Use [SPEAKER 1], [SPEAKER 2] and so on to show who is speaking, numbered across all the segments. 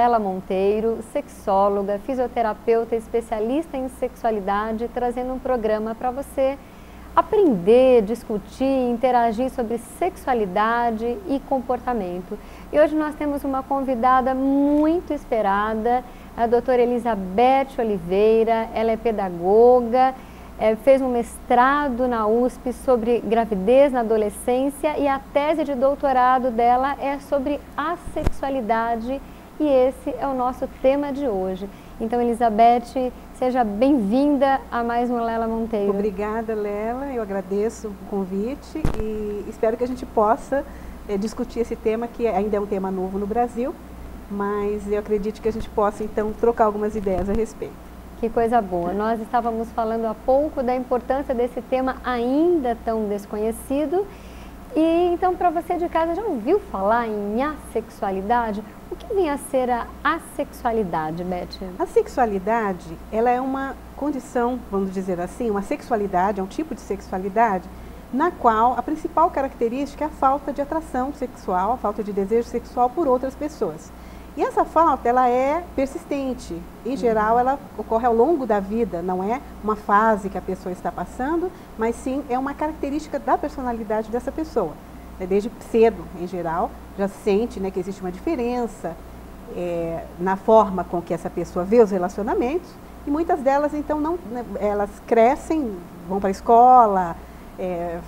[SPEAKER 1] Lela Monteiro, sexóloga, fisioterapeuta, especialista em sexualidade, trazendo um programa para você aprender, discutir, interagir sobre sexualidade e comportamento. E hoje nós temos uma convidada muito esperada, a doutora Elizabeth Oliveira. Ela é pedagoga, fez um mestrado na USP sobre gravidez na adolescência e a tese de doutorado dela é sobre assexualidade e esse é o nosso tema de hoje. Então, Elizabeth, seja bem-vinda a mais um Lela Monteiro.
[SPEAKER 2] Obrigada, Lela, eu agradeço o convite e espero que a gente possa discutir esse tema, que ainda é um tema novo no Brasil, mas eu acredito que a gente possa, então, trocar algumas ideias a respeito.
[SPEAKER 1] Que coisa boa. Nós estávamos falando há pouco da importância desse tema ainda tão desconhecido. E então, para você de casa, já ouviu falar em assexualidade? O que vem a ser a assexualidade, Beth?
[SPEAKER 2] A sexualidade, ela é uma condição, vamos dizer assim, uma sexualidade, é um tipo de sexualidade na qual a principal característica é a falta de atração sexual, a falta de desejo sexual por outras pessoas. E essa falta, ela é persistente. Em geral, ela ocorre ao longo da vida, não é uma fase que a pessoa está passando, mas sim é uma característica da personalidade dessa pessoa. Desde cedo, em geral, já sente, né, que existe uma diferença na forma com que essa pessoa vê os relacionamentos, e muitas delas, então, elas crescem, vão para a escola,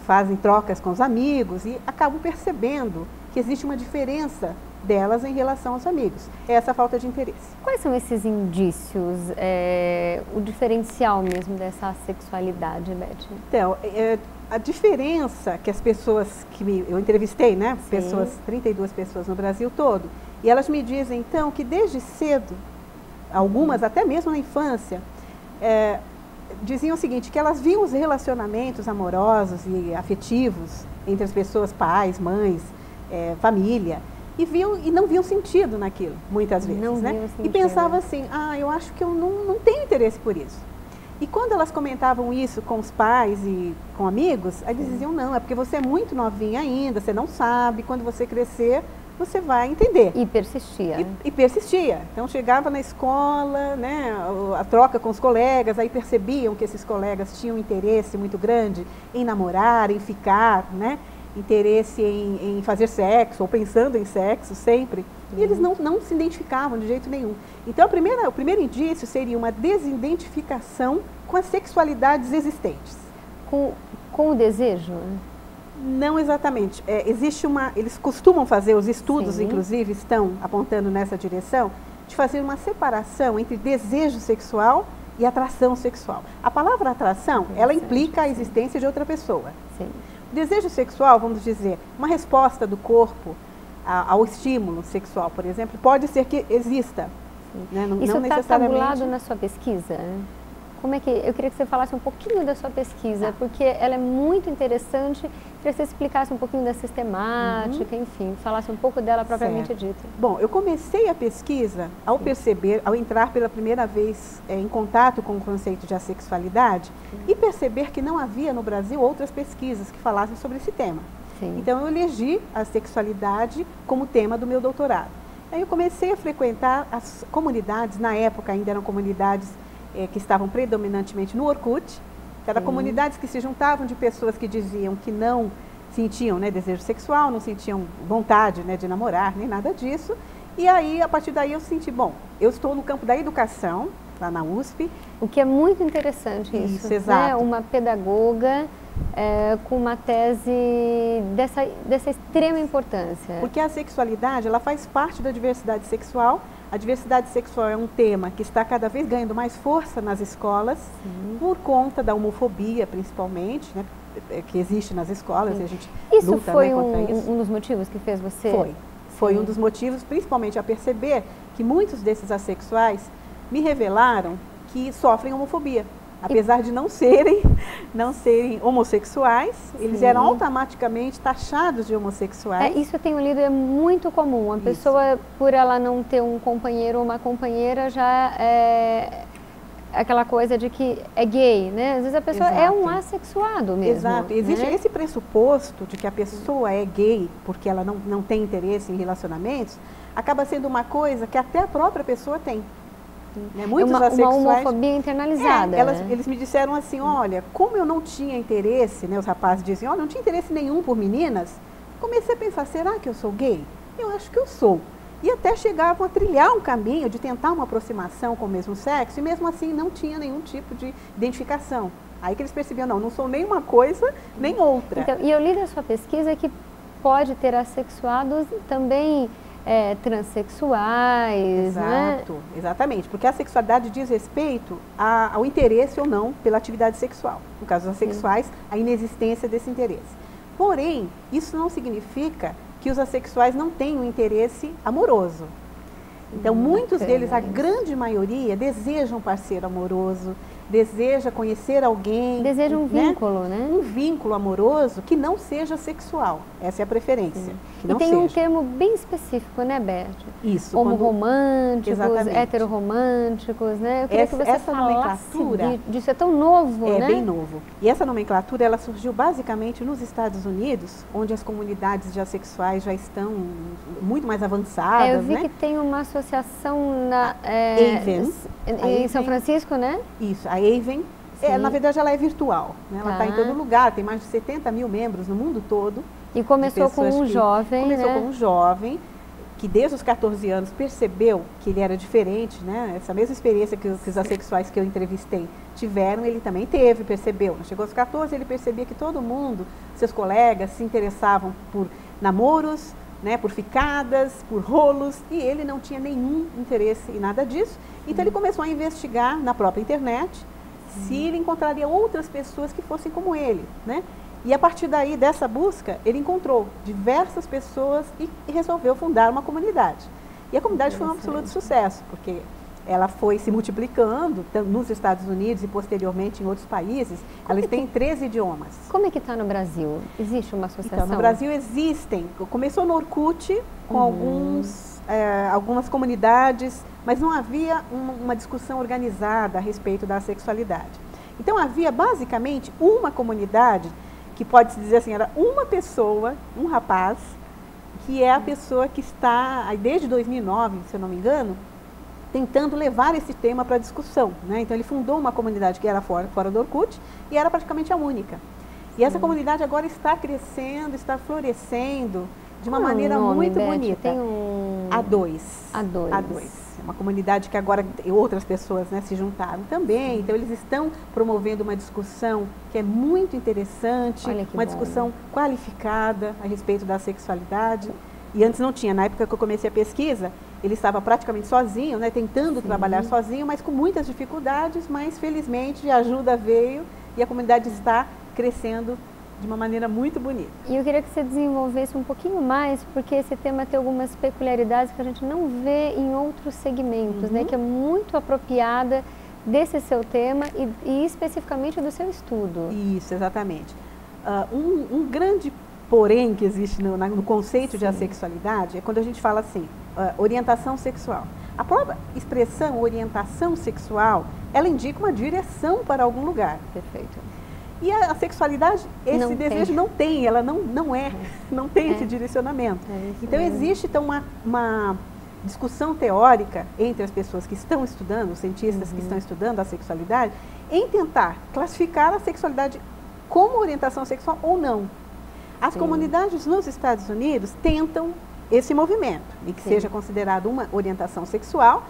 [SPEAKER 2] fazem trocas com os amigos e acabam percebendo que existe uma diferença delas em relação aos amigos. É essa falta de interesse.
[SPEAKER 1] Quais são esses indícios, o diferencial mesmo dessa sexualidade, Beth?
[SPEAKER 2] Então, a diferença que as pessoas eu entrevistei, né, 32 pessoas no Brasil todo, e elas me dizem, então, que desde cedo, algumas até mesmo na infância, diziam o seguinte, que elas viam os relacionamentos amorosos e afetivos entre as pessoas, pais, mães, família, e não viam sentido naquilo, muitas vezes, né? E pensavam assim, eu acho que eu não tenho interesse por isso. E quando elas comentavam isso com os pais e com amigos, eles diziam, não, é porque você é muito novinha ainda, você não sabe, quando você crescer, você vai entender.
[SPEAKER 1] E persistia.
[SPEAKER 2] E persistia. Então, chegava na escola, né, a troca com os colegas, aí percebiam que esses colegas tinham interesse muito grande em namorar, em ficar, né? Interesse em fazer sexo, ou pensando em sexo sempre, e eles não se identificavam de jeito nenhum. Então, o primeiro indício seria uma desidentificação com as sexualidades existentes.
[SPEAKER 1] Com o desejo?
[SPEAKER 2] Não exatamente. Eles costumam fazer, os estudos inclusive estão apontando nessa direção, de fazer uma separação entre desejo sexual e atração sexual. A palavra atração, ela implica a existência de outra pessoa.
[SPEAKER 1] Sim.
[SPEAKER 2] Desejo sexual, vamos dizer, uma resposta do corpo ao estímulo sexual, por exemplo, pode ser que exista. Né?
[SPEAKER 1] Isso está tabulado na sua pesquisa? Como é que, eu queria que você falasse um pouquinho da sua pesquisa, porque ela é muito interessante. Queria que você explicasse um pouquinho da sistemática, enfim, falasse um pouco dela propriamente dita.
[SPEAKER 2] Bom, eu comecei a pesquisa ao perceber, ao entrar pela primeira vez em contato com o conceito de assexualidade e perceber que não havia no Brasil outras pesquisas que falassem sobre esse tema. Então, eu elegi a sexualidade como tema do meu doutorado. Aí eu comecei a frequentar as comunidades, na época ainda eram comunidades que estavam predominantemente no Orkut, que eram comunidades que se juntavam de pessoas que diziam que não sentiam, né, desejo sexual, não sentiam vontade, né, de namorar, nem nada disso. E aí, a partir daí, eu senti, bom, eu estou no campo da educação, lá na USP.
[SPEAKER 1] O que é muito interessante isso,
[SPEAKER 2] exato.
[SPEAKER 1] Né? Uma pedagoga com uma tese dessa extrema importância.
[SPEAKER 2] Porque a sexualidade, ela faz parte da diversidade sexual. A diversidade sexual é um tema que está cada vez ganhando mais força nas escolas, por conta da homofobia, principalmente, né, que existe nas escolas, e a gente luta,
[SPEAKER 1] foi,
[SPEAKER 2] né, contra isso.
[SPEAKER 1] Um dos motivos que fez você?
[SPEAKER 2] Foi um dos motivos, principalmente a perceber que muitos desses assexuais me revelaram que sofrem homofobia. Apesar de não serem homossexuais, eles eram automaticamente taxados de homossexuais.
[SPEAKER 1] Isso eu tenho lido, é muito comum. A pessoa, por ela não ter um companheiro ou uma companheira, já é aquela coisa de que é gay, né? Às vezes a pessoa é um assexuado mesmo.
[SPEAKER 2] Exato. Existe esse pressuposto de que a pessoa é gay porque ela não tem interesse em relacionamentos, acaba sendo uma coisa que até a própria pessoa tem. Né?
[SPEAKER 1] Muitos uma homofobia internalizada.
[SPEAKER 2] Eles me disseram assim, olha, como eu não tinha interesse, né, os rapazes dizem, olha, não tinha interesse nenhum por meninas, comecei a pensar, será que eu sou gay? Eu acho que eu sou. E até chegavam a trilhar um caminho de tentar uma aproximação com o mesmo sexo, e mesmo assim não tinha nenhum tipo de identificação. Aí que eles percebiam, não sou nem uma coisa, nem outra.
[SPEAKER 1] Então, e eu li da sua pesquisa que pode ter assexuados também transexuais,
[SPEAKER 2] Exato,
[SPEAKER 1] né?
[SPEAKER 2] Exatamente, porque a sexualidade diz respeito ao interesse ou não pela atividade sexual. No caso dos assexuais, a inexistência desse interesse. Porém, isso não significa que os assexuais não tenham interesse amoroso. Então, muitos deles, a grande maioria, desejam um parceiro amoroso, deseja conhecer alguém.
[SPEAKER 1] Deseja um vínculo, né?
[SPEAKER 2] Um vínculo amoroso que não seja sexual. Essa é a preferência. Que não
[SPEAKER 1] e tem
[SPEAKER 2] seja.
[SPEAKER 1] Um termo bem específico, né, Beth?
[SPEAKER 2] Isso.
[SPEAKER 1] Homoromânticos, heteroromânticos, né? Eu queria que você
[SPEAKER 2] essa nomenclatura
[SPEAKER 1] disso. É tão novo, né?
[SPEAKER 2] É bem novo. E essa nomenclatura, ela surgiu basicamente nos Estados Unidos, onde as comunidades de assexuais já estão muito mais avançadas,
[SPEAKER 1] eu vi que tem uma associação na
[SPEAKER 2] Aven,
[SPEAKER 1] em São Francisco, né?
[SPEAKER 2] Isso, a Aven. Na verdade, ela é virtual. Né? Ela está em todo lugar, tem mais de 70 mil membros no mundo todo.
[SPEAKER 1] E começou com um jovem,
[SPEAKER 2] Começou com um jovem que desde os 14 anos percebeu que ele era diferente, né? Essa mesma experiência que os assexuais que eu entrevistei tiveram, ele também teve, percebeu. Chegou aos 14, ele percebia que todo mundo, seus colegas, se interessavam por namoros, né, por ficadas, por rolos, e ele não tinha nenhum interesse em nada disso. Então ele começou a investigar na própria internet se ele encontraria outras pessoas que fossem como ele, né? E a partir daí, dessa busca, ele encontrou diversas pessoas e resolveu fundar uma comunidade. E a comunidade foi um absoluto sucesso, porque ela foi se multiplicando nos Estados Unidos e posteriormente em outros países. Elas têm 13 idiomas.
[SPEAKER 1] Como é que está no Brasil? Existe uma associação?
[SPEAKER 2] Então, no Brasil existem. Começou no Orkut, com algumas comunidades, mas não havia uma discussão organizada a respeito da sexualidade. Então, havia basicamente uma comunidade que pode-se dizer assim, era uma pessoa, um rapaz, que é a pessoa que está, aí desde 2009, se eu não me engano, tentando levar esse tema para discussão, né? Então ele fundou uma comunidade que era fora do Orkut e era praticamente a única. E essa comunidade agora está crescendo, está florescendo de uma maneira muito bonita.
[SPEAKER 1] Tem
[SPEAKER 2] A2.
[SPEAKER 1] A2.
[SPEAKER 2] É uma comunidade que agora outras pessoas, né, se juntaram também. Então eles estão promovendo uma discussão que é muito interessante, uma discussão qualificada a respeito da sexualidade. E antes não tinha. Na época que eu comecei a pesquisa, ele estava praticamente sozinho, né, tentando trabalhar sozinho, mas com muitas dificuldades, mas felizmente a ajuda veio e a comunidade está crescendo de uma maneira muito bonita.
[SPEAKER 1] E eu queria que você desenvolvesse um pouquinho mais, porque esse tema tem algumas peculiaridades que a gente não vê em outros segmentos, né, que é muito apropriada desse seu tema e especificamente do seu estudo.
[SPEAKER 2] Isso, exatamente. Um grande porém que existe no conceito de assexualidade é quando a gente fala assim, orientação sexual. A própria expressão orientação sexual, ela indica uma direção para algum lugar.
[SPEAKER 1] Perfeito.
[SPEAKER 2] E a sexualidade, esse desejo não tem, ela não tem esse direcionamento. Então existe uma discussão teórica entre as pessoas que estão estudando, os cientistas que estão estudando a sexualidade, em tentar classificar a sexualidade como orientação sexual ou não. As comunidades nos Estados Unidos tentam esse movimento, em que seja considerado uma orientação sexual,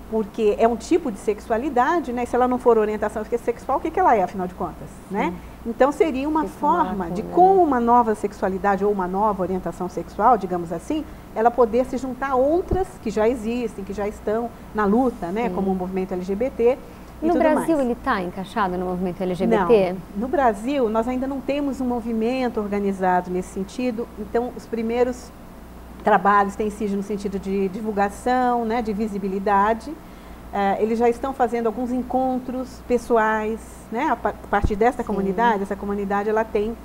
[SPEAKER 2] porque é um tipo de sexualidade, né? Se ela não for orientação sexual, o que ela é, afinal de contas, né? Então seria uma forma de, com uma nova sexualidade ou uma nova orientação sexual, digamos assim, ela poder se juntar a outras que já existem, que já estão na luta, né? Como o movimento LGBT.
[SPEAKER 1] No Brasil ele está encaixado no movimento LGBT?
[SPEAKER 2] Não. No Brasil nós ainda não temos um movimento organizado nesse sentido, então os primeiros trabalhos têm sido no sentido de divulgação, né, de visibilidade. Eles já estão fazendo alguns encontros pessoais, né, a partir dessa comunidade. Essa comunidade ela tem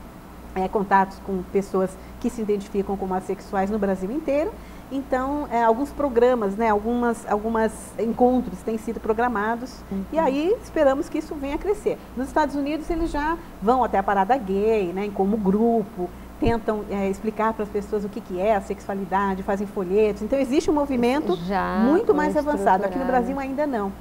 [SPEAKER 2] contatos com pessoas que se identificam como assexuais no Brasil inteiro. Então, alguns programas, né, algumas encontros têm sido programados e aí esperamos que isso venha a crescer. Nos Estados Unidos eles já vão até a parada gay, né, como grupo, tentam explicar para as pessoas o que é a sexualidade, fazem folhetos. Então existe um movimento muito mais avançado. Aqui no Brasil ainda não.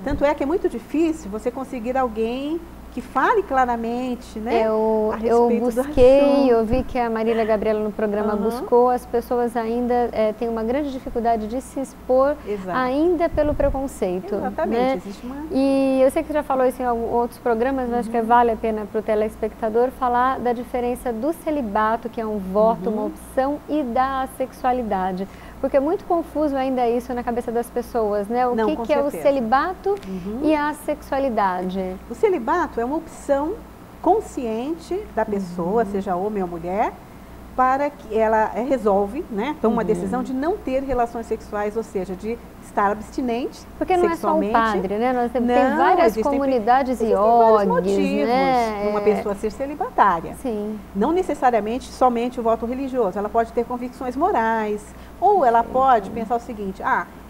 [SPEAKER 2] Tanto é que é muito difícil você conseguir alguém que fale claramente, né?
[SPEAKER 1] Eu busquei, eu vi que a Marília Gabriela no programa buscou, as pessoas ainda têm uma grande dificuldade de se expor, ainda pelo preconceito.
[SPEAKER 2] Exatamente,
[SPEAKER 1] né?
[SPEAKER 2] Existe uma...
[SPEAKER 1] E eu sei que você já falou isso em outros programas, mas acho que vale a pena para o telespectador falar da diferença do celibato, que é um voto, uma opção, e da sexualidade. Porque é muito confuso ainda isso na cabeça das pessoas, né? O que é o celibato e a sexualidade?
[SPEAKER 2] O celibato é uma opção consciente da pessoa, seja homem ou mulher, para que ela resolve, né? Toma uma decisão de não ter relações sexuais, ou seja, de estar abstinente.
[SPEAKER 1] Porque não é só o padre, né? Nós temos várias comunidades e vários motivos,
[SPEAKER 2] né? De uma pessoa ser celibatária.
[SPEAKER 1] Sim.
[SPEAKER 2] Não necessariamente somente o voto religioso, ela pode ter convicções morais, ou ela pode pensar o seguinte: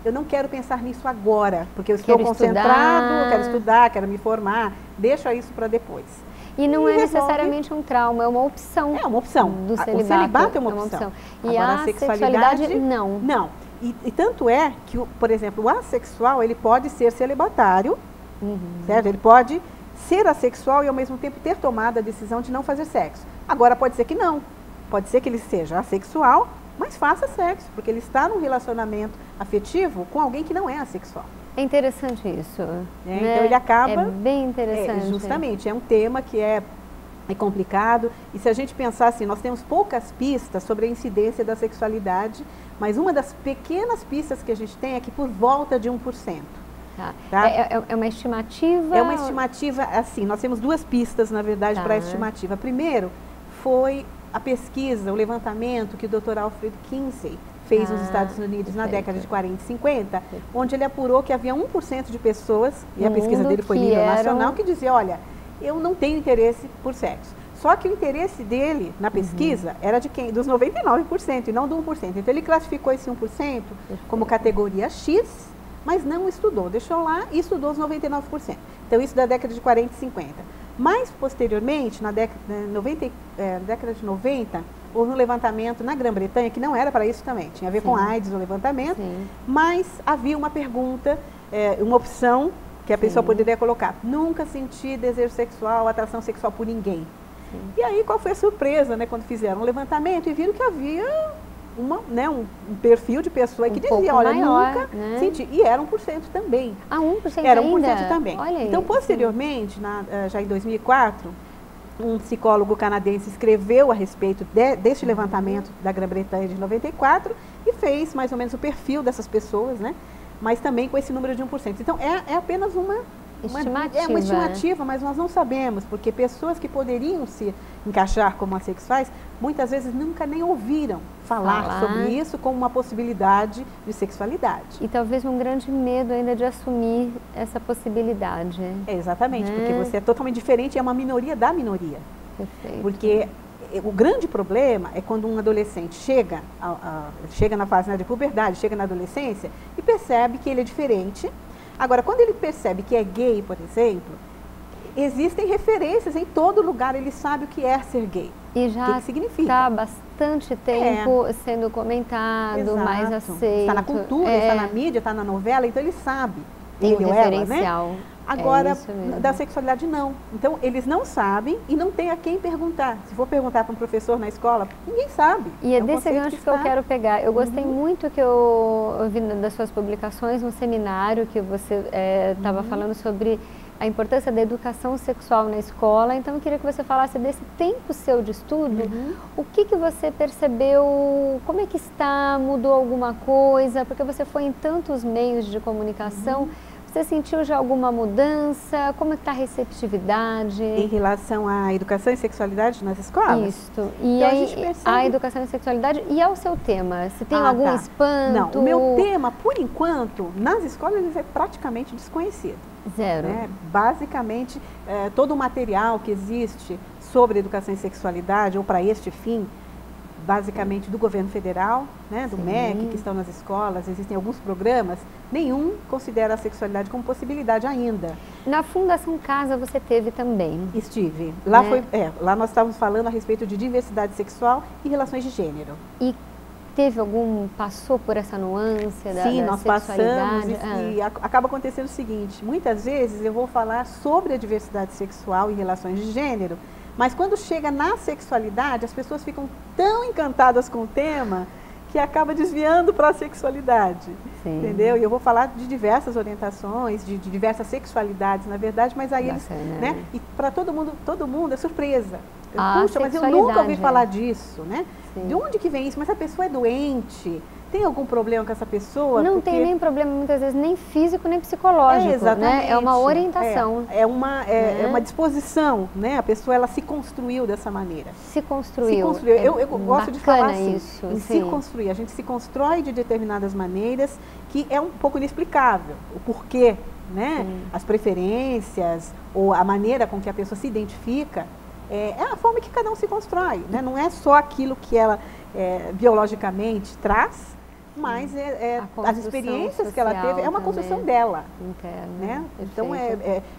[SPEAKER 2] eu não quero pensar nisso agora, porque eu estou concentrado, eu quero estudar, quero me formar, deixa isso para depois.
[SPEAKER 1] E não é necessariamente um trauma, é uma opção.
[SPEAKER 2] É uma opção.
[SPEAKER 1] Do celibato.
[SPEAKER 2] O celibato é uma opção.
[SPEAKER 1] E agora, a sexualidade, não.
[SPEAKER 2] Não. E tanto é que, por exemplo, o assexual, ele pode ser celibatário, certo? Ele pode ser assexual e, ao mesmo tempo, ter tomado a decisão de não fazer sexo. Agora, pode ser que não. Pode ser que ele seja assexual, mas faça sexo, porque ele está num relacionamento afetivo com alguém que não é assexual.
[SPEAKER 1] É interessante isso.
[SPEAKER 2] Né? Então ele acaba...
[SPEAKER 1] É bem interessante.
[SPEAKER 2] Justamente, é um tema que é complicado. E se a gente pensar assim, nós temos poucas pistas sobre a incidência da sexualidade, mas uma das pequenas pistas que a gente tem é que por volta de 1%.
[SPEAKER 1] Tá? É uma estimativa?
[SPEAKER 2] É uma estimativa, assim, nós temos duas pistas, na verdade, para a estimativa. Primeiro, foi a pesquisa, o levantamento que o Dr. Alfred Kinsey fez nos Estados Unidos na década de 40 e 50, onde ele apurou que havia 1% de pessoas, e a pesquisa dele foi nível nacional, que dizia, olha, eu não tenho interesse por sexo. Só que o interesse dele na pesquisa era de quem? Dos 99% e não do 1%. Então ele classificou esse 1% como categoria X, mas não estudou, deixou lá e estudou os 99%. Então isso da década de 40 e 50. Mais posteriormente, na década de 90, houve um levantamento na Grã-Bretanha, que não era para isso também, tinha a ver com AIDS o levantamento, mas havia uma pergunta, uma opção que a pessoa poderia colocar: nunca senti desejo sexual, atração sexual por ninguém. E aí qual foi a surpresa, né, quando fizeram um levantamento e viram que havia um perfil de pessoa que dizia, olha, nunca senti, e era 1% também.
[SPEAKER 1] 1%
[SPEAKER 2] era 1%
[SPEAKER 1] ainda?
[SPEAKER 2] também.
[SPEAKER 1] Olha
[SPEAKER 2] então, posteriormente, já em 2004, um psicólogo canadense escreveu a respeito deste levantamento da Grã-Bretanha de 94 e fez mais ou menos o perfil dessas pessoas, né? Mas também com esse número de 1%. Então, é apenas uma estimativa, mas nós não sabemos, porque pessoas que poderiam se encaixar como assexuais, muitas vezes nunca nem ouviram falar sobre isso como uma possibilidade de sexualidade.
[SPEAKER 1] E talvez um grande medo ainda de assumir essa possibilidade.
[SPEAKER 2] Exatamente, porque você é totalmente diferente e é uma minoria da minoria.
[SPEAKER 1] Perfeito.
[SPEAKER 2] Porque o grande problema é quando um adolescente chega na fase de puberdade, chega na adolescência e percebe que ele é diferente. Agora, quando ele percebe que é gay, por exemplo, existem referências em todo lugar, ele sabe o que é ser gay.
[SPEAKER 1] E já
[SPEAKER 2] o que significa.
[SPEAKER 1] Está há bastante tempo sendo comentado, mais aceito.
[SPEAKER 2] Está na cultura, está na mídia, está na novela, então ele sabe.
[SPEAKER 1] Tem
[SPEAKER 2] ele
[SPEAKER 1] um referencial.
[SPEAKER 2] Ela, né? Agora, da sexualidade não. Então, eles não sabem e não tem a quem perguntar. Se for perguntar para um professor na escola, ninguém sabe.
[SPEAKER 1] E é desse gancho que eu quero pegar. Eu gostei muito que eu vi das suas publicações, um seminário que você estava falando sobre a importância da educação sexual na escola. Então, eu queria que você falasse desse tempo seu de estudo. O que você percebeu? Como é que está? Mudou alguma coisa? Porque você foi em tantos meios de comunicação. Você sentiu já alguma mudança? Como está a receptividade?
[SPEAKER 2] Em relação à educação e sexualidade nas escolas?
[SPEAKER 1] Isso. E então, aí, a educação e sexualidade e ao seu tema? Se tem algum espanto?
[SPEAKER 2] Não, o meu tema, por enquanto, nas escolas, ele é praticamente desconhecido.
[SPEAKER 1] Zero.
[SPEAKER 2] Né? Basicamente, todo o material que existe sobre educação e sexualidade, ou para este fim, basicamente do governo federal, né, do MEC, que estão nas escolas, existem alguns programas, nenhum considera a sexualidade como possibilidade ainda.
[SPEAKER 1] Na Fundação Casa você teve também?
[SPEAKER 2] Estive. Lá, lá nós estávamos falando a respeito de diversidade sexual e relações de gênero.
[SPEAKER 1] E teve passou por essa nuance da
[SPEAKER 2] Sim, nós
[SPEAKER 1] sexualidade?
[SPEAKER 2] Passamos e acaba acontecendo o seguinte, muitas vezes eu vou falar sobre a diversidade sexual e relações de gênero, mas quando chega na sexualidade, as pessoas ficam tão encantadas com o tema que acaba desviando para a sexualidade,
[SPEAKER 1] Sim.
[SPEAKER 2] entendeu? E eu vou falar de diversas orientações, de diversas sexualidades, na verdade, mas aí eles, né? E para todo mundo é surpresa. Puxa, mas eu nunca ouvi falar disso, né? Sim. De onde que vem isso? Mas a pessoa é doente? Tem algum problema com essa pessoa?
[SPEAKER 1] Não tem nem problema, muitas vezes, nem físico, nem psicológico,
[SPEAKER 2] exatamente.
[SPEAKER 1] Né? É uma orientação.
[SPEAKER 2] É uma disposição, né? A pessoa, ela se construiu dessa maneira.
[SPEAKER 1] Se construiu.
[SPEAKER 2] Eu gosto de falar assim,
[SPEAKER 1] isso,
[SPEAKER 2] em se construir. A gente se constrói de determinadas maneiras que é um pouco inexplicável. O porquê, né? As preferências ou a maneira com que a pessoa se identifica é a forma que cada um se constrói, né? Não é só aquilo que ela biologicamente traz, mas as experiências que ela teve, é uma construção dela.
[SPEAKER 1] Interna,
[SPEAKER 2] né? Então,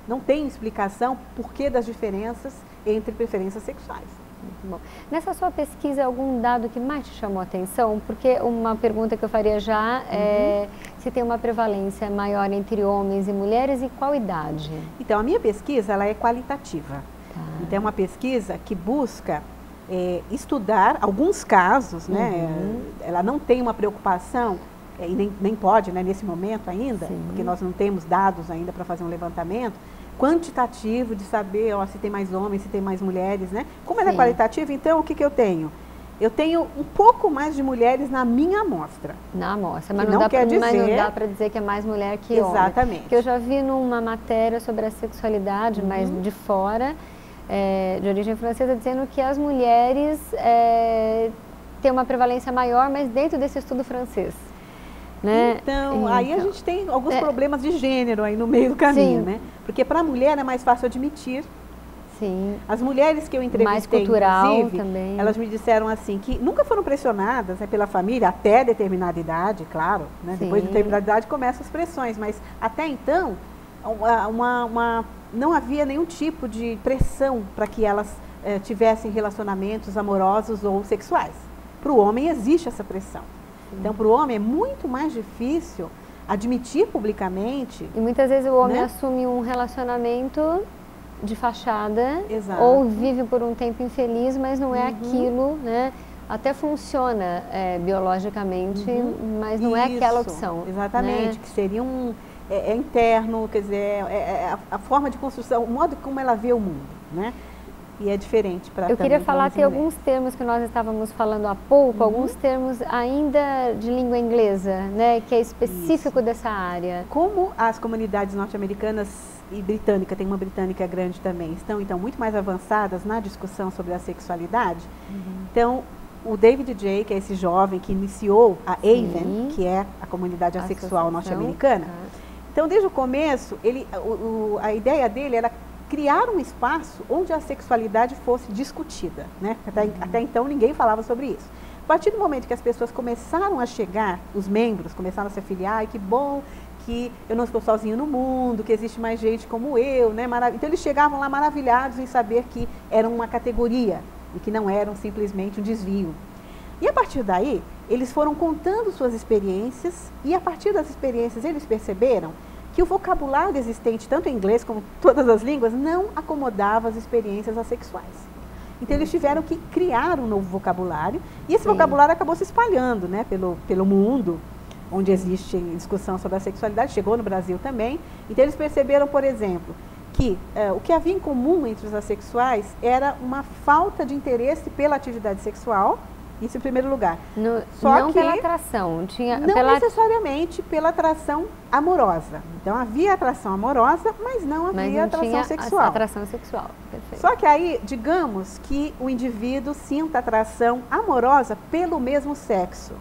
[SPEAKER 2] não tem explicação por que das diferenças entre preferências sexuais.
[SPEAKER 1] Muito bom. Nessa sua pesquisa, algum dado que mais te chamou a atenção? Porque uma pergunta que eu faria já é se tem uma prevalência maior entre homens e mulheres e qual idade?
[SPEAKER 2] Então, a minha pesquisa ela é qualitativa. Então, é uma pesquisa que busca estudar alguns casos, né? Ela não tem uma preocupação, e nem pode, né, nesse momento ainda, porque nós não temos dados ainda para fazer um levantamento quantitativo de saber se tem mais homens, se tem mais mulheres, né? Como ela é qualitativa, então o que eu tenho? Eu tenho um pouco mais de mulheres na minha amostra.
[SPEAKER 1] Na amostra, mas não dá para dizer que é mais mulher que homem.
[SPEAKER 2] Exatamente.
[SPEAKER 1] Porque eu já vi numa matéria sobre a sexualidade, mas de fora, de origem francesa, dizendo que as mulheres têm uma prevalência maior, mas dentro desse estudo francês. Né?
[SPEAKER 2] Então, aí a gente tem alguns problemas de gênero aí no meio do caminho, né? Porque para a mulher é mais fácil admitir.
[SPEAKER 1] Sim.
[SPEAKER 2] As mulheres que eu entrevistei,
[SPEAKER 1] mais cultural
[SPEAKER 2] inclusive,
[SPEAKER 1] também.
[SPEAKER 2] Elas me disseram assim, que nunca foram pressionadas, né, pela família, até determinada idade, claro, né? Depois de determinada idade começam as pressões, mas até então não havia nenhum tipo de pressão para que elas tivessem relacionamentos amorosos ou sexuais. Para o homem existe essa pressão. Então, para o homem é muito mais difícil admitir publicamente.
[SPEAKER 1] E muitas vezes o homem,
[SPEAKER 2] né,
[SPEAKER 1] assume um relacionamento de fachada.
[SPEAKER 2] Exato.
[SPEAKER 1] Ou vive por um tempo infeliz, mas não é aquilo, né? Até funciona biologicamente, mas não é aquela opção.
[SPEAKER 2] Exatamente, né? Que seria interno, quer dizer, a forma de construção, o modo como ela vê o mundo, né? E é diferente para.
[SPEAKER 1] Eu queria falar, tem alguns termos que nós estávamos falando há pouco, alguns termos ainda de língua inglesa, né, que é específico dessa área. Como
[SPEAKER 2] as comunidades norte-americanas e britânica, tem uma britânica grande também, estão então muito mais avançadas na discussão sobre a sexualidade, então o David J., que é esse jovem que iniciou a AVEN, que é a comunidade assexual norte-americana, então desde o começo, a ideia dele era criar um espaço onde a sexualidade fosse discutida, né? Até então ninguém falava sobre isso. A partir do momento que as pessoas começaram a chegar, os membros começaram a se afiliar, e que bom que eu não estou sozinho no mundo, que existe mais gente como eu, né? Então eles chegavam lá maravilhados em saber que eram uma categoria e que não eram simplesmente um desvio. E a partir daí, eles foram contando suas experiências e a partir das experiências eles perceberam que o vocabulário existente, tanto em inglês como em todas as línguas, não acomodava as experiências assexuais. Então, eles tiveram que criar um novo vocabulário, e esse vocabulário acabou se espalhando, né, pelo mundo, onde existe discussão sobre a sexualidade, chegou no Brasil também. Então, eles perceberam, por exemplo, que o que havia em comum entre os assexuais era uma falta de interesse pela atividade sexual. Isso em primeiro lugar.
[SPEAKER 1] Não pela atração,
[SPEAKER 2] não necessariamente pela atração amorosa. Então havia atração amorosa, mas não havia atração sexual.
[SPEAKER 1] Atração sexual, perfeito.
[SPEAKER 2] Só que aí, digamos que o indivíduo sinta atração amorosa pelo mesmo sexo.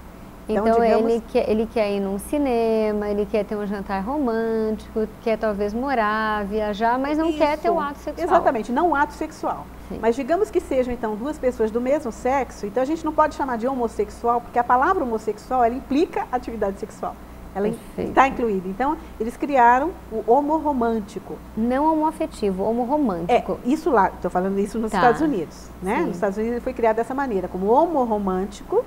[SPEAKER 1] Então ele quer ir num cinema, ele quer ter um jantar romântico, quer talvez morar, viajar, mas não quer ter o ato sexual.
[SPEAKER 2] Exatamente, não o ato sexual.
[SPEAKER 1] Sim.
[SPEAKER 2] Mas digamos que sejam então duas pessoas do mesmo sexo, então a gente não pode chamar de homossexual, porque a palavra homossexual, ela implica atividade sexual. Ela está incluída. Então, eles criaram o homorromântico.
[SPEAKER 1] Não homoafetivo, homorromântico.
[SPEAKER 2] Isso lá, estou falando isso nos Estados Unidos. Né? Nos Estados Unidos foi criado dessa maneira, como homorromântico.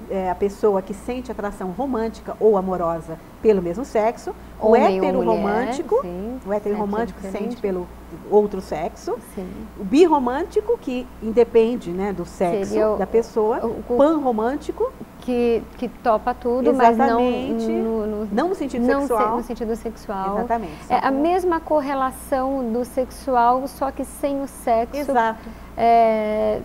[SPEAKER 2] É a pessoa que sente atração romântica ou amorosa pelo mesmo sexo. O heteroromântico, o heteroromântico sente pelo outro sexo. Sim. O birromântico, que independe, né, do sexo da pessoa. O panromântico,
[SPEAKER 1] que topa tudo,
[SPEAKER 2] exatamente,
[SPEAKER 1] mas não
[SPEAKER 2] no sentido sexual.
[SPEAKER 1] No sentido sexual.
[SPEAKER 2] Exatamente.
[SPEAKER 1] É a mesma correlação do sexual, só que sem o sexo.
[SPEAKER 2] Exato.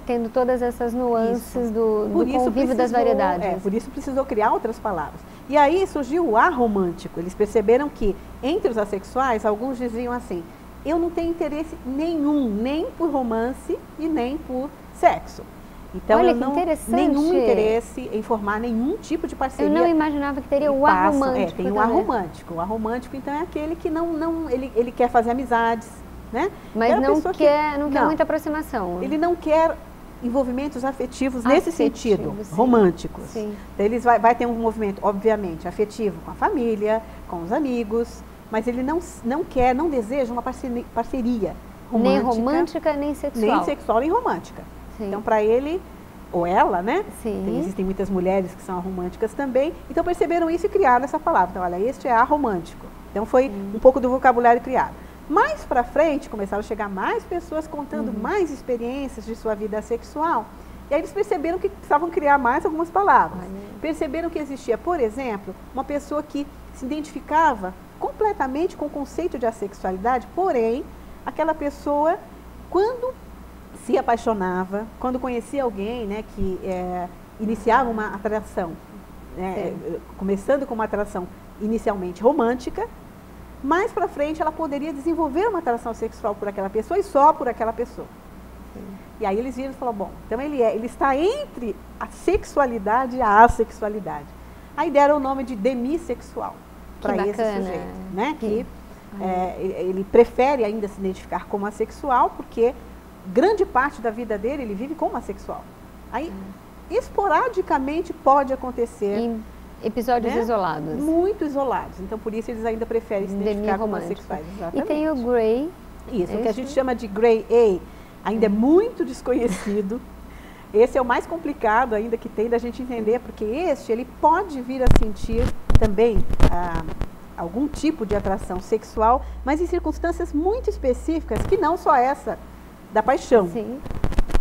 [SPEAKER 1] Tendo todas essas nuances do convívio das variedades.
[SPEAKER 2] Por isso precisou criar outras palavras. E aí surgiu o aromântico. Eles perceberam que entre os assexuais, alguns diziam assim: eu não tenho interesse nenhum, nem por romance e nem por sexo. Então,
[SPEAKER 1] olha,
[SPEAKER 2] eu não nenhum interesse em formar nenhum tipo de parceria.
[SPEAKER 1] Eu não imaginava que teria o aromântico.
[SPEAKER 2] Tem o aromântico. O aromântico, então, é aquele que ele quer fazer amizades, né?
[SPEAKER 1] Mas não quer muita aproximação.
[SPEAKER 2] Ele não quer envolvimentos afetivos nesse sentido, sim, românticos. Sim. Então, ele vai ter um movimento, obviamente, afetivo com a família, com os amigos, mas ele não deseja uma parceria romântica.
[SPEAKER 1] Nem romântica, nem sexual.
[SPEAKER 2] Nem sexual, nem romântica. Sim. Então, para ele, ou ela, né? Sim. Existem muitas mulheres que são aromânticas também. Então, perceberam isso e criaram essa palavra. Então, olha, este é aromântico. Então, foi um pouco do vocabulário criado. Mais para frente, começaram a chegar mais pessoas contando mais experiências de sua vida sexual. E aí eles perceberam que precisavam criar mais algumas palavras. Perceberam que existia, por exemplo, uma pessoa que se identificava completamente com o conceito de assexualidade, porém, aquela pessoa, quando se apaixonava, quando conhecia alguém, né, que iniciava uma atração, né, começando com uma atração inicialmente romântica, mais para frente ela poderia desenvolver uma atração sexual por aquela pessoa e só por aquela pessoa. Sim. E aí eles viram e falaram, bom, então ele está entre a sexualidade e a assexualidade. Aí deram o nome de demissexual para esse sujeito, né? Que ele prefere ainda se identificar como assexual, porque grande parte da vida dele ele vive como assexual. Aí, esporadicamente pode acontecer
[SPEAKER 1] episódios isolados.
[SPEAKER 2] Muito isolados. Então, por isso, eles ainda preferem se identificar como assexuais.
[SPEAKER 1] E tem o Grey.
[SPEAKER 2] Isso, o que a gente chama de Grey A, ainda é muito desconhecido. Esse é o mais complicado ainda que tem da gente entender, porque ele pode vir a sentir também algum tipo de atração sexual, mas em circunstâncias muito específicas, que não só essa da paixão. Sim.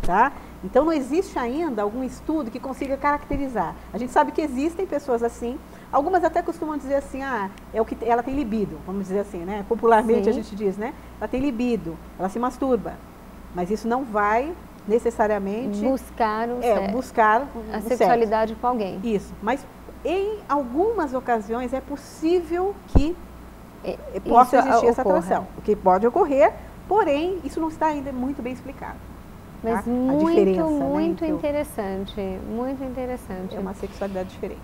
[SPEAKER 2] Tá? Então, não existe ainda algum estudo que consiga caracterizar. A gente sabe que existem pessoas assim, algumas até costumam dizer assim, ela tem libido, vamos dizer assim, né? Popularmente a gente diz, né? Ela tem libido, ela se masturba, mas isso não vai necessariamente
[SPEAKER 1] buscar
[SPEAKER 2] a
[SPEAKER 1] sexualidade com alguém.
[SPEAKER 2] Isso, mas em algumas ocasiões é possível que possa existir essa atração, o que pode ocorrer, porém, isso não está ainda muito bem explicado.
[SPEAKER 1] Mas muito interessante, muito interessante.
[SPEAKER 2] É uma sexualidade diferente.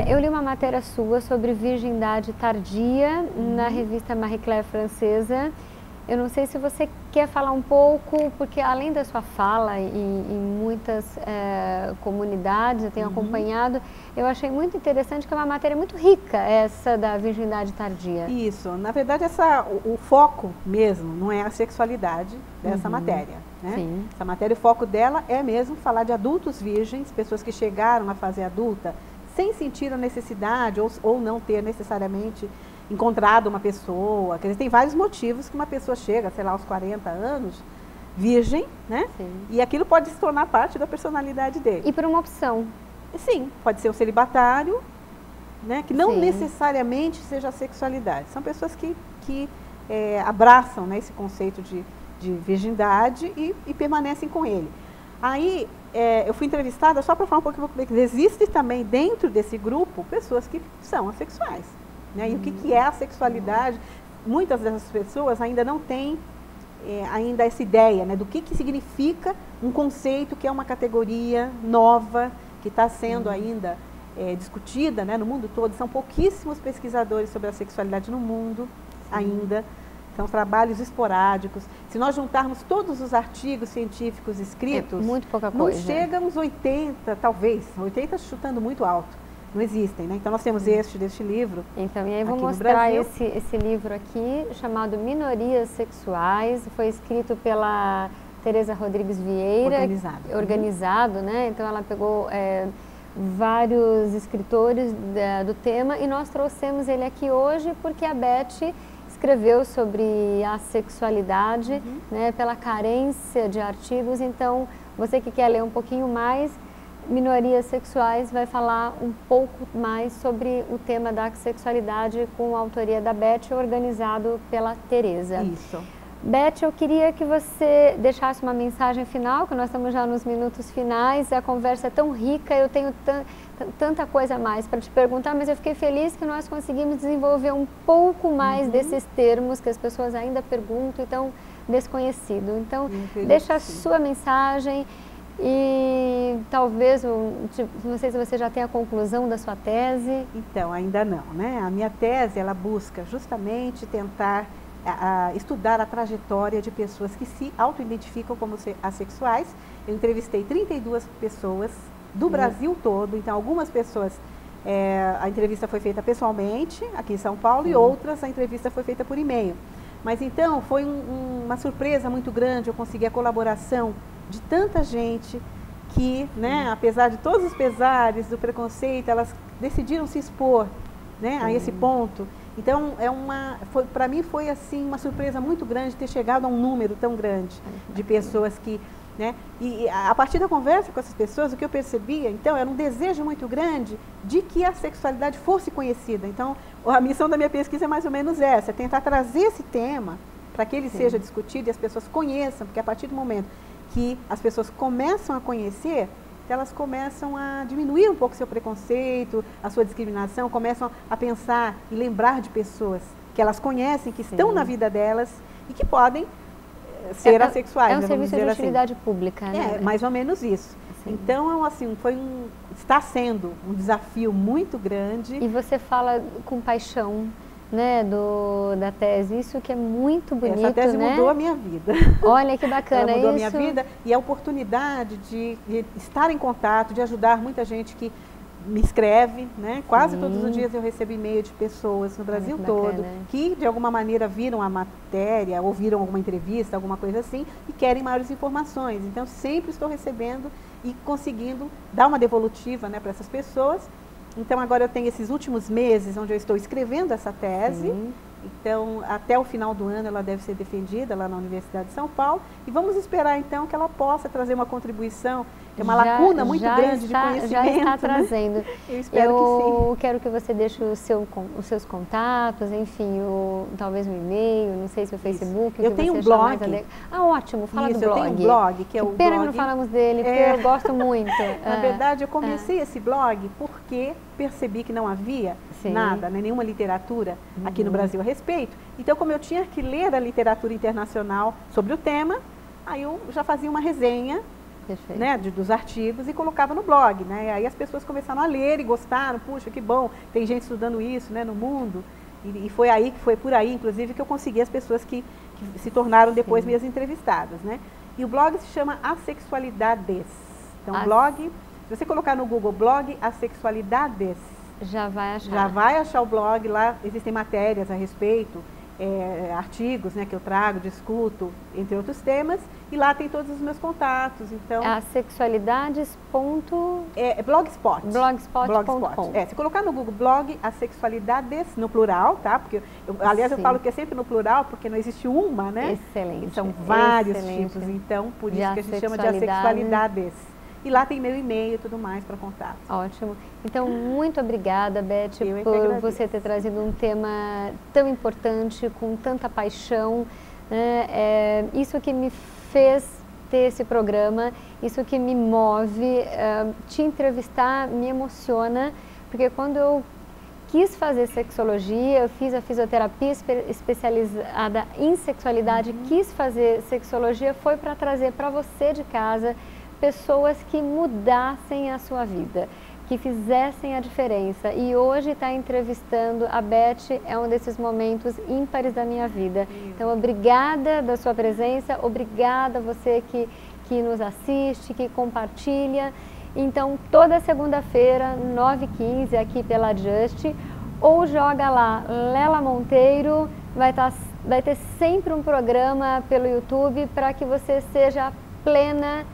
[SPEAKER 1] Eu li uma matéria sua sobre virgindade tardia na revista Marie Claire francesa. Eu não sei se você quer falar um pouco, porque além da sua fala em muitas comunidades, eu tenho acompanhado, eu achei muito interessante que é uma matéria muito rica, essa da virgindade tardia.
[SPEAKER 2] Isso, na verdade o foco mesmo não é a sexualidade dessa matéria. Né? Essa matéria, o foco dela é mesmo falar de adultos virgens, pessoas que chegaram à fase adulta sem sentir a necessidade ou não ter necessariamente encontrado uma pessoa. Quer dizer, tem vários motivos que uma pessoa chega, sei lá, aos 40 anos, virgem, né? Sim. E aquilo pode se tornar parte da personalidade dele.
[SPEAKER 1] E por uma opção.
[SPEAKER 2] Sim, pode ser o celibatário, né? Que não necessariamente seja a sexualidade. São pessoas que abraçam, né, esse conceito de virgindade e permanecem com ele. Aí, eu fui entrevistada, só para falar um pouquinho, existe também dentro desse grupo pessoas que são assexuais. Né? E o que é a sexualidade? Muitas dessas pessoas ainda não têm ainda essa ideia, né, do que significa um conceito que é uma categoria nova, que está sendo ainda discutida, né, no mundo todo. São pouquíssimos pesquisadores sobre a sexualidade no mundo ainda. São trabalhos esporádicos. Se nós juntarmos todos os artigos científicos escritos,
[SPEAKER 1] muito pouca coisa.
[SPEAKER 2] Não chega uns 80, talvez. 80 chutando muito alto. Não existem, né? Então nós temos deste livro.
[SPEAKER 1] Então, e aí eu vou mostrar esse livro aqui, chamado Minorias Sexuais. Foi escrito pela Tereza Rodrigues Vieira. Organizado, né? Então ela pegou vários escritores do tema e nós trouxemos ele aqui hoje porque a Beth escreveu sobre a sexualidade, né, pela carência de artigos. Então, você que quer ler um pouquinho mais, Minorias Sexuais vai falar um pouco mais sobre o tema da sexualidade com a autoria da Beth, organizado pela Tereza.
[SPEAKER 2] Isso.
[SPEAKER 1] Beth, eu queria que você deixasse uma mensagem final, que nós estamos já nos minutos finais, a conversa é tão rica, eu tenho tanta coisa a mais para te perguntar, mas eu fiquei feliz que nós conseguimos desenvolver um pouco mais desses termos que as pessoas ainda perguntam e estão desconhecidos. Então, deixa a sua mensagem e talvez, não sei se você já tem a conclusão da sua tese.
[SPEAKER 2] Então, ainda não, né? A minha tese, ela busca justamente tentar estudar a trajetória de pessoas que se auto-identificam como assexuais. Eu entrevistei 32 pessoas do Brasil todo, então algumas pessoas, a entrevista foi feita pessoalmente, aqui em São Paulo, e outras a entrevista foi feita por e-mail. Mas então foi uma surpresa muito grande, eu consegui a colaboração de tanta gente que, né, apesar de todos os pesares, do preconceito, elas decidiram se expor, né, a esse ponto. Então, para mim foi assim uma surpresa muito grande ter chegado a um número tão grande de pessoas que, né, e a partir da conversa com essas pessoas, o que eu percebia, então, era um desejo muito grande de que a sexualidade fosse conhecida. Então, a missão da minha pesquisa é mais ou menos essa, é tentar trazer esse tema para que ele seja discutido e as pessoas conheçam, porque a partir do momento que as pessoas começam a conhecer, elas começam a diminuir um pouco seu preconceito, a sua discriminação, começam a pensar e lembrar de pessoas que elas conhecem, que estão na vida delas e que podem ser assexuais.
[SPEAKER 1] É um serviço de utilidade pública, né?
[SPEAKER 2] É, mais ou menos isso. Sim. Então, assim, está sendo um desafio muito grande.
[SPEAKER 1] E você fala com paixão, né, da tese, isso que é muito bonito,
[SPEAKER 2] essa tese
[SPEAKER 1] né?
[SPEAKER 2] Mudou a minha vida.
[SPEAKER 1] Olha que bacana.
[SPEAKER 2] Ela mudou a minha vida e a oportunidade de estar em contato, de ajudar muita gente que me escreve, né? Quase todos os dias eu recebo e-mail de pessoas no Brasil todo que de alguma maneira viram a matéria, ou viram alguma entrevista, alguma coisa assim, e querem maiores informações. Então sempre estou recebendo e conseguindo dar uma devolutiva, né, para essas pessoas. Então, agora eu tenho esses últimos meses onde eu estou escrevendo essa tese. Então, até o final do ano ela deve ser defendida lá na Universidade de São Paulo. E vamos esperar, então, que ela possa trazer uma contribuição. É uma lacuna muito grande de conhecimento.
[SPEAKER 1] Já está trazendo.
[SPEAKER 2] Eu espero que sim.
[SPEAKER 1] Eu quero que você deixe os seus contatos, enfim, talvez um e-mail, não sei se o Facebook.
[SPEAKER 2] Eu tenho um blog.
[SPEAKER 1] Ótimo, fala do blog.
[SPEAKER 2] Eu tenho um blog, que é o
[SPEAKER 1] pena
[SPEAKER 2] blog...
[SPEAKER 1] que não falamos dele, porque eu gosto muito.
[SPEAKER 2] Na verdade, eu comecei esse blog porque percebi que não havia nada, né, nenhuma literatura aqui no Brasil a respeito. Então, como eu tinha que ler a literatura internacional sobre o tema, aí eu já fazia uma resenha, né, dos artigos e colocava no blog, né? E aí as pessoas começaram a ler e gostaram, puxa, que bom, tem gente estudando isso, né, no mundo. E foi por aí, inclusive, que eu consegui as pessoas que se tornaram depois minhas entrevistadas, né? E o blog se chama Asexualidades. Então, blog, se você colocar no Google blog Asexualidades,
[SPEAKER 1] já vai achar.
[SPEAKER 2] Já vai achar o blog, lá existem matérias a respeito, artigos, né, que eu trago, discuto, entre outros temas, e lá tem todos os meus contatos. Então,
[SPEAKER 1] Asexualidades.
[SPEAKER 2] Blogspot.
[SPEAKER 1] Blogspot.com.
[SPEAKER 2] Se colocar no Google blog Asexualidades, no plural, tá? Porque, aliás, eu falo que é sempre no plural, porque não existe uma, né?
[SPEAKER 1] Excelente.
[SPEAKER 2] São vários tipos, então, por isso que a gente chama de Asexualidades. E lá tem meu e-mail e tudo mais para contato.
[SPEAKER 1] Ótimo. Então, muito obrigada, Beth, por você ter trazido um tema tão importante, com tanta paixão. Né? Isso que me fez ter esse programa, isso que me move, te entrevistar me emociona, porque quando eu quis fazer sexologia, eu fiz a fisioterapia especializada em sexualidade, quis fazer sexologia, foi para trazer para você de casa pessoas que mudassem a sua vida, que fizessem a diferença. E hoje estar entrevistando a Beth é um desses momentos ímpares da minha vida. Então, obrigada da sua presença, obrigada a você que nos assiste, que compartilha. Então, toda segunda-feira, 9h15, aqui pela Just, ou joga lá Lela Monteiro, vai ter sempre um programa pelo YouTube para que você seja plena,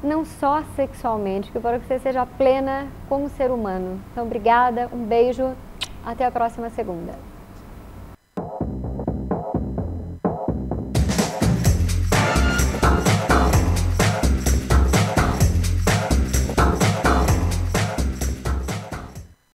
[SPEAKER 1] não só sexualmente, para que você seja plena como ser humano. Então, obrigada, um beijo, até a próxima segunda.